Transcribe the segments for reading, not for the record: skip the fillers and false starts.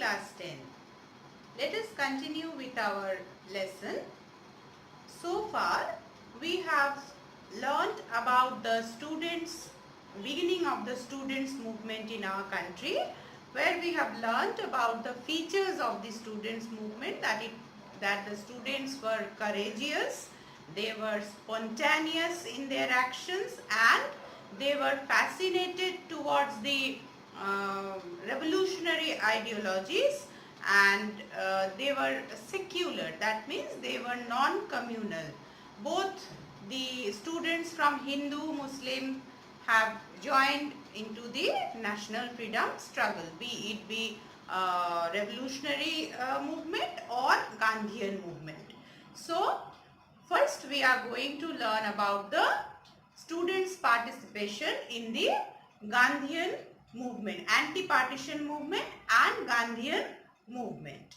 class 10. Let us continue with our lesson. So far we have learnt about the beginning of the students movement in our country, where we have learnt about the features of the students movement, that the students were courageous, they were spontaneous in their actions, and they were fascinated towards the revolutionary ideologies, and they were secular. That means they were non-communal. Both the students from Hindu, Muslim have joined into the national freedom struggle, be it revolutionary movement or Gandhian movement. So first we are going to learn about the students' participation in the Gandhian movement, anti-partition movement and Gandhian movement.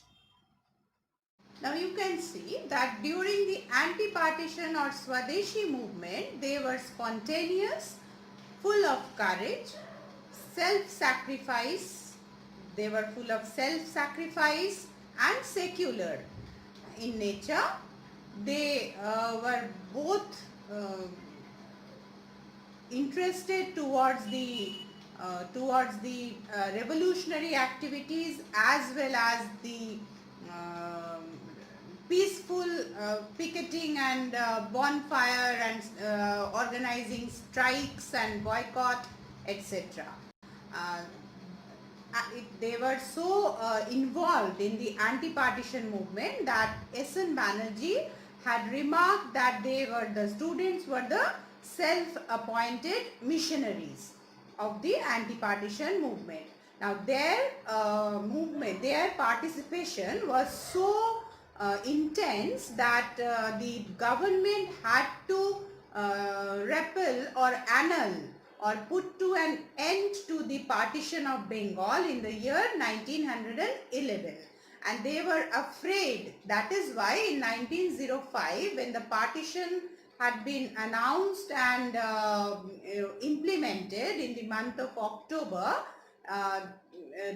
Now you can see that during the anti-partition or Swadeshi movement, they were spontaneous, full of courage, self-sacrifice. They were full of self-sacrifice and secular in nature. They were both interested towards the revolutionary activities as well as the peaceful picketing and bonfire and organizing strikes and boycott, etc. They were so involved in the anti-partition movement that S.N. Banerjee had remarked that the students were the self-appointed missionaries of the anti-partition movement. Now their participation was so intense that the government had to repeal or annul or put to an end to the partition of Bengal in the year 1911. And they were afraid. That is why in 1905, when the partition had been announced and implemented in the month of October,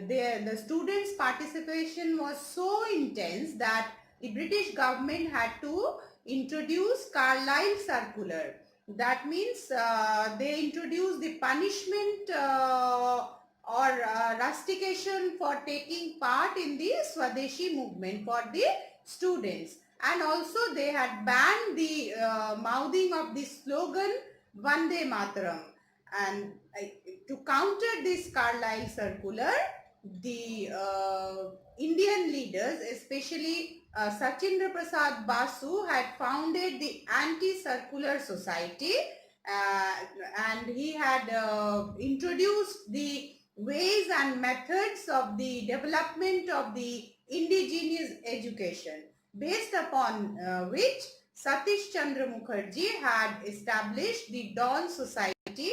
the students' participation was so intense that the British government had to introduce Carlisle Circular. That means they introduced the punishment or rustication for taking part in the Swadeshi movement for the students. And also they had banned the mouthing of the slogan Vande Mataram. And to counter this Carlisle Circular, the Indian leaders, especially Sachindra Prasad Basu, had founded the Anti-Circular Society, and he had introduced the ways and methods of the development of the indigenous education, based upon which Satish Chandra Mukherjee had established the Dawn Society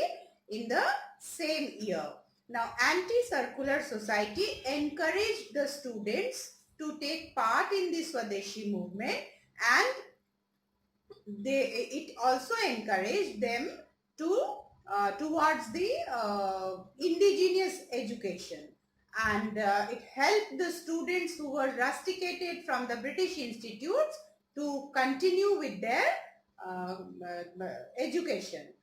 in the same year. Now, Anti-Circular Society encouraged the students to take part in the Swadeshi movement, and it also encouraged them to towards the indigenous education, and it helped the students who were rusticated from the British institutes to continue with their education.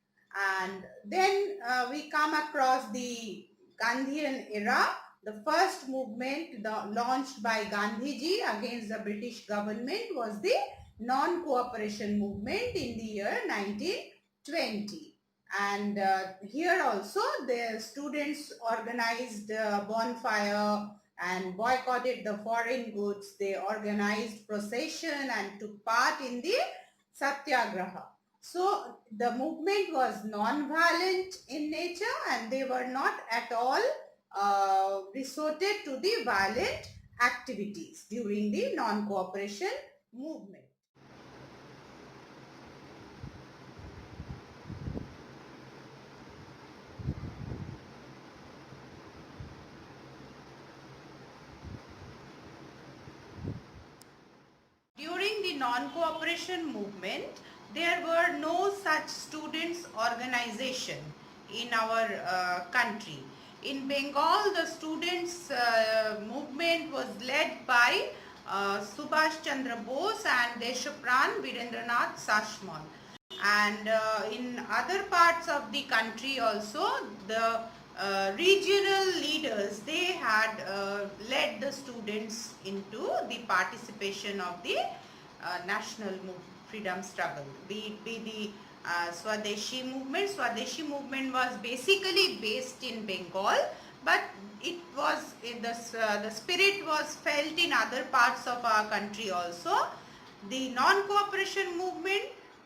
And then we come across the Gandhian era. The first movement launched by Gandhiji against the British government was the non-cooperation movement in the year 1920. And here also the students organized bonfire and boycotted the foreign goods. They organized procession and took part in the Satyagraha. So the movement was non-violent in nature, and they were not at all resorted to the violent activities during the non-cooperation movement. During the non-cooperation movement, there were no such students' organization in our country. In Bengal, the students' movement was led by Subhash Chandra Bose and Deshapran Virendranath Sashmal. And in other parts of the country also, the regional leaders, they had led the students into the participation of the national freedom struggle, be the Swadeshi movement. Swadeshi movement was basically based in Bengal, but it was the spirit was felt in other parts of our country also. The non-cooperation movement,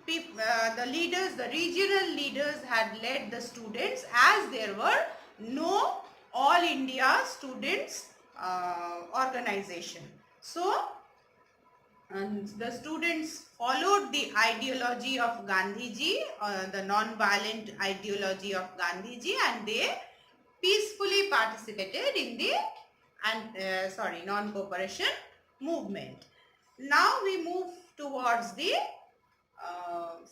the leaders, the regional leaders had led the students, as there were no All India Students organization. So and the students followed the ideology of Gandhiji, the non-violent ideology of Gandhiji, and they peacefully participated in the non-cooperation movement. Now we move towards the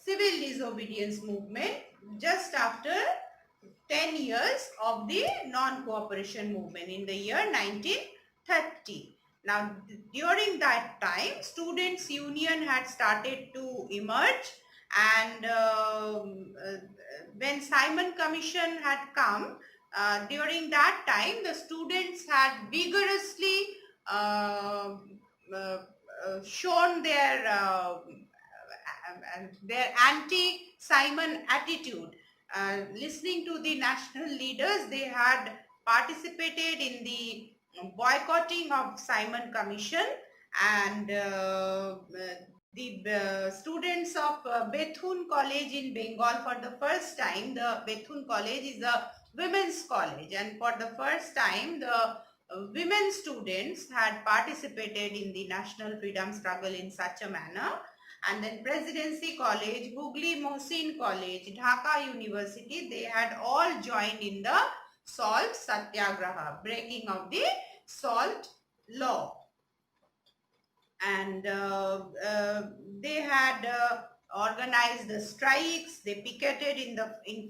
civil disobedience movement just after 10 years of the non-cooperation movement in the year 1930. Now, during that time, Students' Union had started to emerge, and when Simon Commission had come, during that time, the students had vigorously shown their anti-Simon attitude. Listening to the national leaders, they had participated in the boycotting of Simon Commission, and the students of Bethune College in Bengal, for the first time, the Bethune College is a women's college, and for the first time the women students had participated in the national freedom struggle in such a manner. And then Presidency College, Hooghly Mohsin College, Dhaka University, they had all joined in the salt satyagraha, breaking of the salt law. And they had organized the strikes. They picketed in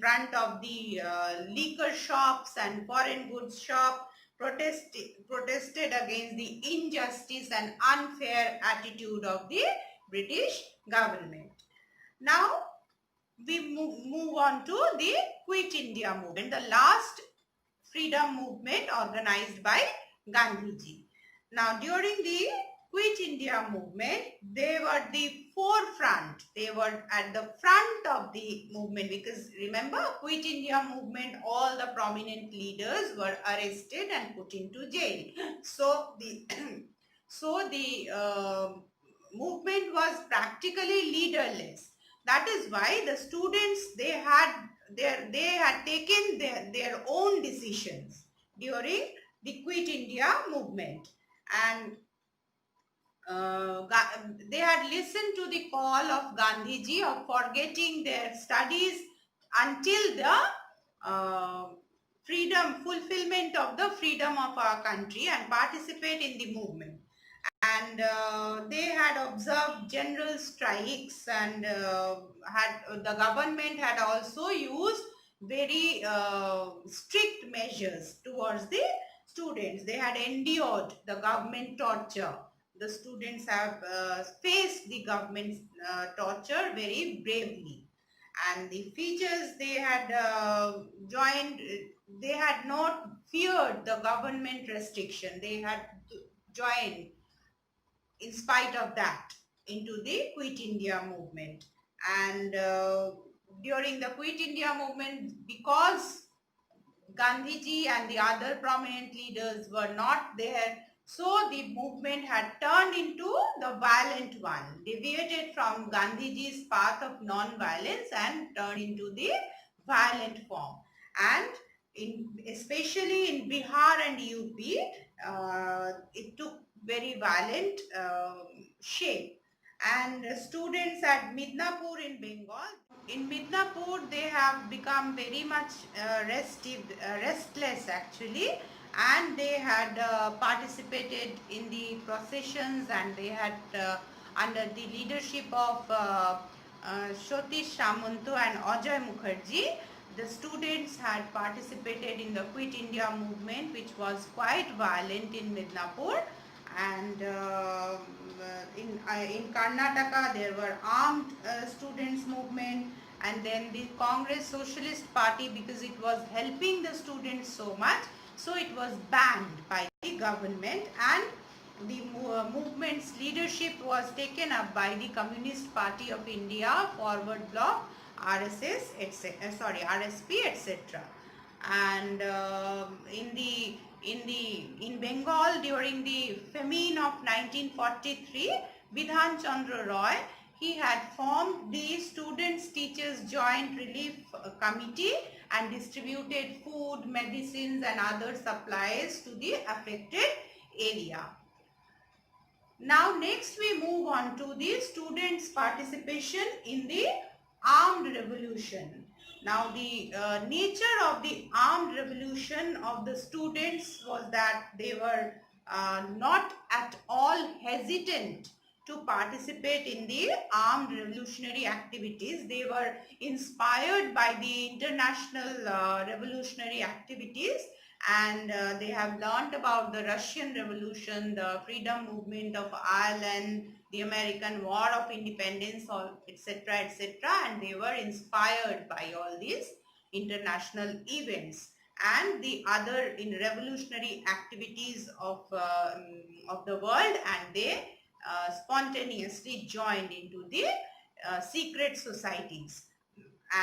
front of the liquor shops and foreign goods shop, protested against the injustice and unfair attitude of the British government. Now we move on to the Quit India movement, the last freedom movement organized by Gandhiji. Now during the Quit India movement, they were the forefront. They were at the front of the movement, because remember, Quit India movement, all the prominent leaders were arrested and put into jail. So the movement was practically leaderless. That is why the students, they had taken their own decisions during the Quit India movement, and they had listened to the call of Gandhiji of forgetting their studies until the fulfillment of the freedom of our country, and participate in the movement. And they had observed general strikes, and the government had also used very strict measures towards the students. They had endured the government torture. The students have faced the government torture very bravely, and the features they had joined, they had not feared the government restriction. They had joined in spite of that into the Quit India movement. And during the Quit India movement, because Gandhiji and the other prominent leaders were not there, so the movement had turned into the violent one, deviated from Gandhiji's path of non-violence and turned into the violent form. And especially in Bihar and UP, it took very violent shape. And students at Midnapur in Bengal, in Midnapur, they have become very much restless actually, and they had participated in the processions, and they had under the leadership of Satish Samanto and Ajay Mukherjee, the students had participated in the Quit India movement, which was quite violent in Midnapur. And in Karnataka there were armed students movement, and then the Congress Socialist Party, because it was helping the students so much, so it was banned by the government, and the movement's leadership was taken up by the Communist Party of India, Forward Bloc, RSS, etc. RSP, etc. And in Bengal during the famine of 1943, Bidhan Chandra Roy, he had formed the Students Teachers Joint Relief Committee and distributed food, medicines and other supplies to the affected area. Now next we move on to the students' participation in the armed revolution. Now the nature of the armed revolution of the students was that they were not at all hesitant to participate in the armed revolutionary activities. They were inspired by the international revolutionary activities, and they have learned about the Russian Revolution, the freedom movement of Ireland, the American War of Independence, etc., etc., and they were inspired by all these international events and the other in revolutionary activities of the world, and they spontaneously joined into the secret societies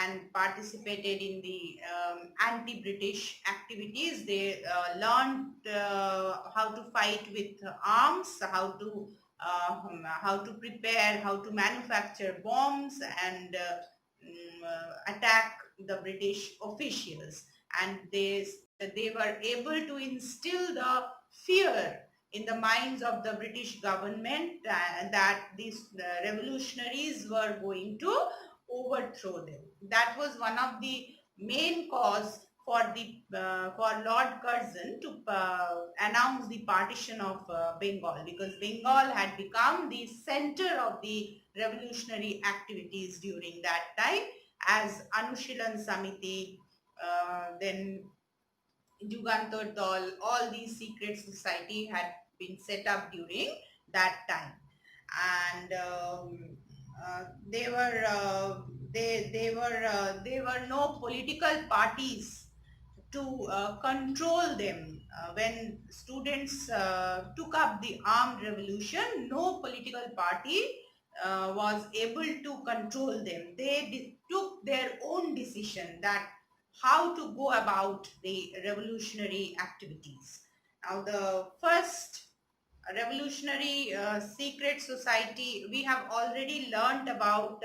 and participated in the anti-British activities. They learned how to fight with arms, how to prepare, how to manufacture bombs, and attack the British officials. And they were able to instill the fear in the minds of the British government that these revolutionaries were going to overthrow them. That was one of the main cause for Lord Curzon to announce the partition of Bengal, because Bengal had become the center of the revolutionary activities during that time, as Anushilan Samiti, then Jugantar Dal, all these secret society had been set up during that time. And there were no political parties to control them. When students took up the armed revolution, no political party was able to control them. They took their own decision that how to go about the revolutionary activities. Now the first revolutionary secret society, we have already learned about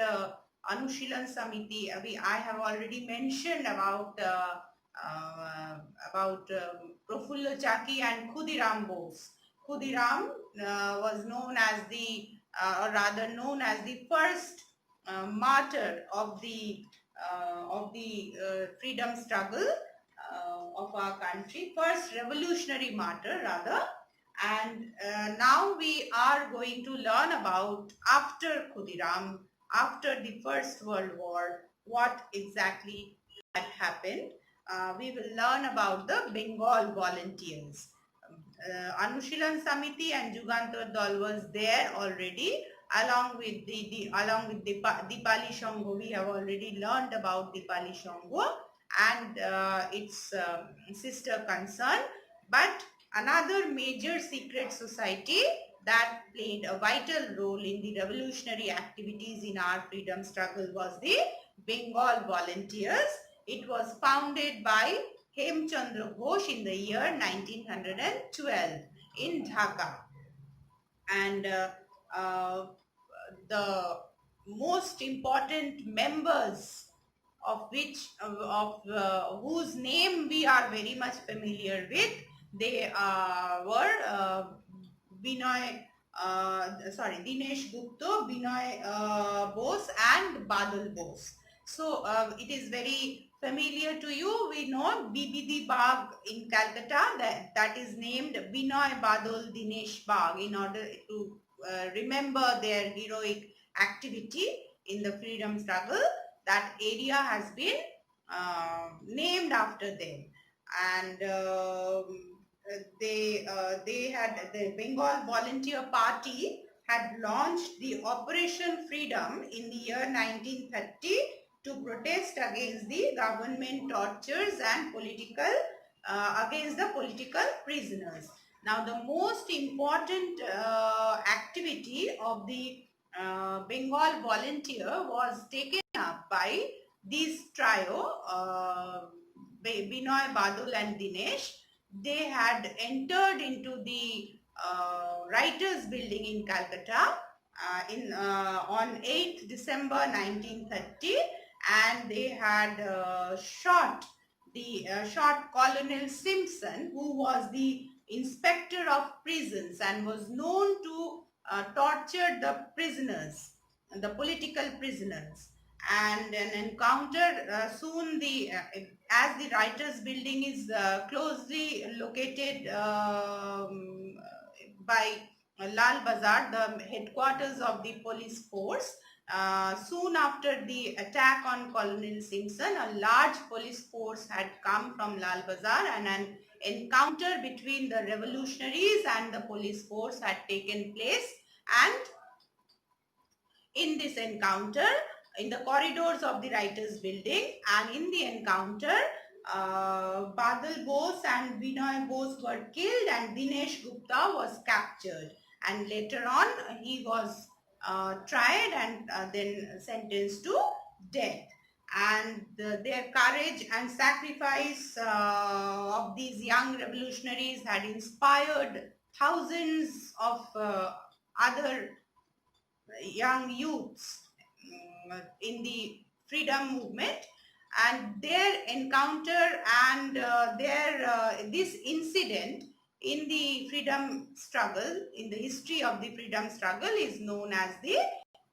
Anushilan Samiti. I have already mentioned about Prafulla Chaki and Khudiram Bose. Khudiram was known as the or rather known as the first martyr of the freedom struggle of our country, first revolutionary martyr rather. And now we are going to learn about, after Khudiram, after the First World War, what exactly had happened. We will learn about the Bengal volunteers. Anushilan Samiti and Jugantar Dal was there already, along with Dipali Shongo. We have already learned about Dipali Shongo and its sister concern. But another major secret society that played a vital role in the revolutionary activities in our freedom struggle was the Bengal Volunteers. It was founded by Hemchandra Ghosh in the year 1912 in Dhaka. And the most important members of whose name we are very much familiar with, they were Dinesh Gupta, Binoy Bose and Badal Bose. So it is very familiar to you. We know BBD Bagh in Calcutta, that is named Binoy Badal Dinesh Bagh, in order to remember their heroic activity in the freedom struggle. That area has been named after them. And the Bengal Volunteer Party had launched the Operation Freedom in the year 1930 to protest against the government tortures and against the political prisoners. Now, the most important activity of the Bengal Volunteer was taken up by this trio, Binoy, Badul and Dinesh. They had entered into the Writers' Building in Calcutta on 8th December 1930, and they had shot Colonel Simpson, who was the inspector of prisons and was known to torture the prisoners, the political prisoners. And an encounter soon as the Writers' Building is closely located by Lal Bazar, the headquarters of the police force. Soon after the attack on Colonel Simpson, a large police force had come from Lal Bazar, and an encounter between the revolutionaries and the police force had taken place. And in this encounter, in the corridors of the Writers' Building, and in the encounter, Badal Bose and Binoy Bose were killed, and Dinesh Gupta was captured. And later on, he was tried and then sentenced to death. And their courage and sacrifice of these young revolutionaries had inspired thousands of other young youths in the freedom movement. And their encounter and this incident in the freedom struggle, in the history of the freedom struggle, is known as the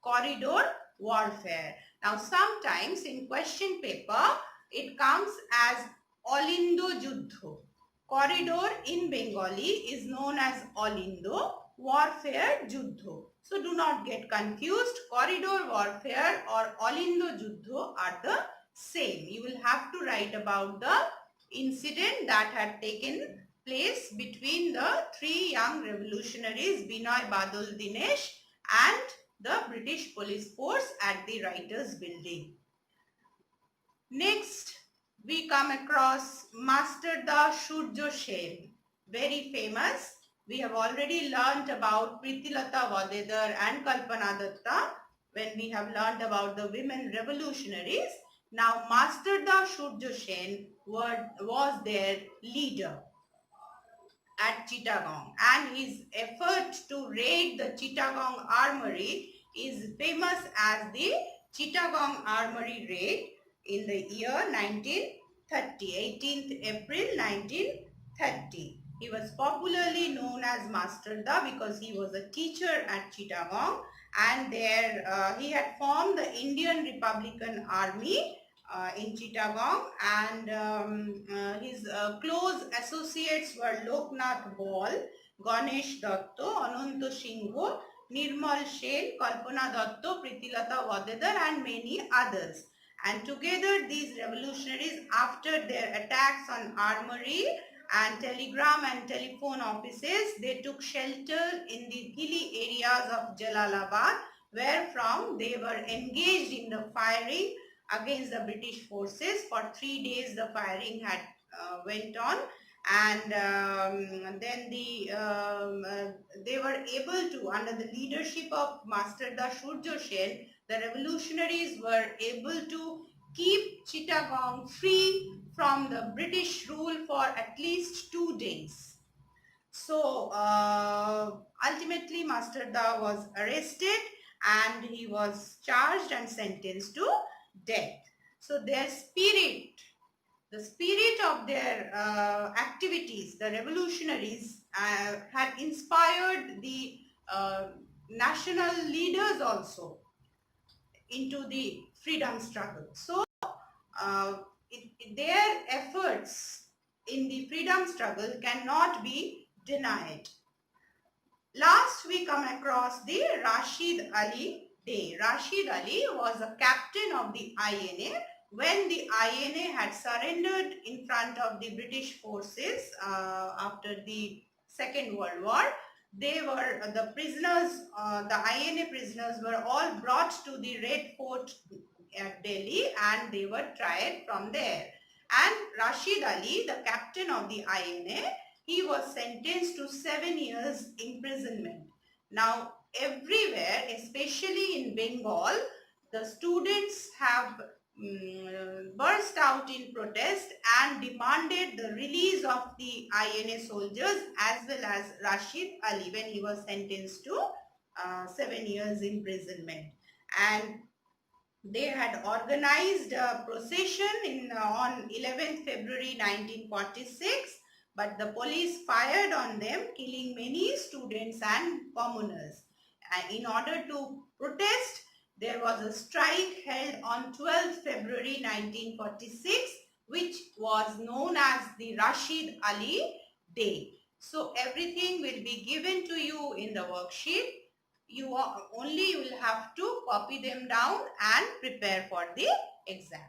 corridor warfare. Now, sometimes in question paper, it comes as Olindo Juddho. Corridor in Bengali is known as Olindo, warfare Juddho. So do not get confused. Corridor warfare or Olindo Juddho are the same. You will have to write about the incident that had taken place between the three young revolutionaries, Binoy, Badul, Dinesh, and the British police force at the Writers' Building. Next, we come across Master Da Shurjo Sen, very famous. We have already learnt about Pritilata Vadedar and Kalpana Datta when we have learnt about the women revolutionaries. Now, Master Da Shurjo Sen was their leader at Chittagong, and his effort to raid the Chittagong Armory is famous as the Chittagong Armory raid in the year 1930, 18th April 1930. He was popularly known as Master Da because he was a teacher at Chittagong, and there he had formed the Indian Republican Army in Chittagong, and his close associates were Loknath Bal, Ganesh Datto, Ananta Singho, Nirmal Sen, Kalpana Datto, Pritilata Vadedar, and many others. And together these revolutionaries, after their attacks on armory and telegram and telephone offices, they took shelter in the hilly areas of Jalalabad, where from they were engaged in the firing against the British forces. For 3 days the firing had went on, and then they were able to, under the leadership of Master Da Shurjo Sen, the revolutionaries were able to keep Chittagong free from the British rule for at least 2 days. So ultimately Master Da was arrested and he was charged and sentenced to death. So their spirit, the spirit of their activities, the revolutionaries had inspired the national leaders also into the freedom struggle. So their efforts in the freedom struggle cannot be denied. Last, we come across the Rashid Ali Day. Rashid Ali was a captain of the INA when the INA had surrendered in front of the British forces after the Second World War, they were the prisoners, the INA prisoners were all brought to the Red Fort at Delhi and they were tried from there. And Rashid Ali, the captain of the INA, he was sentenced to 7 years imprisonment. Now, everywhere, especially in Bengal, the students have burst out in protest and demanded the release of the INA soldiers as well as Rashid Ali when he was sentenced to 7 years imprisonment. And they had organized a procession on 11th February 1946, but the police fired on them, killing many students and commoners. And in order to protest, there was a strike held on 12th February 1946, which was known as the Rashid Ali Day. So everything will be given to you in the worksheet. You will have to copy them down and prepare for the exam.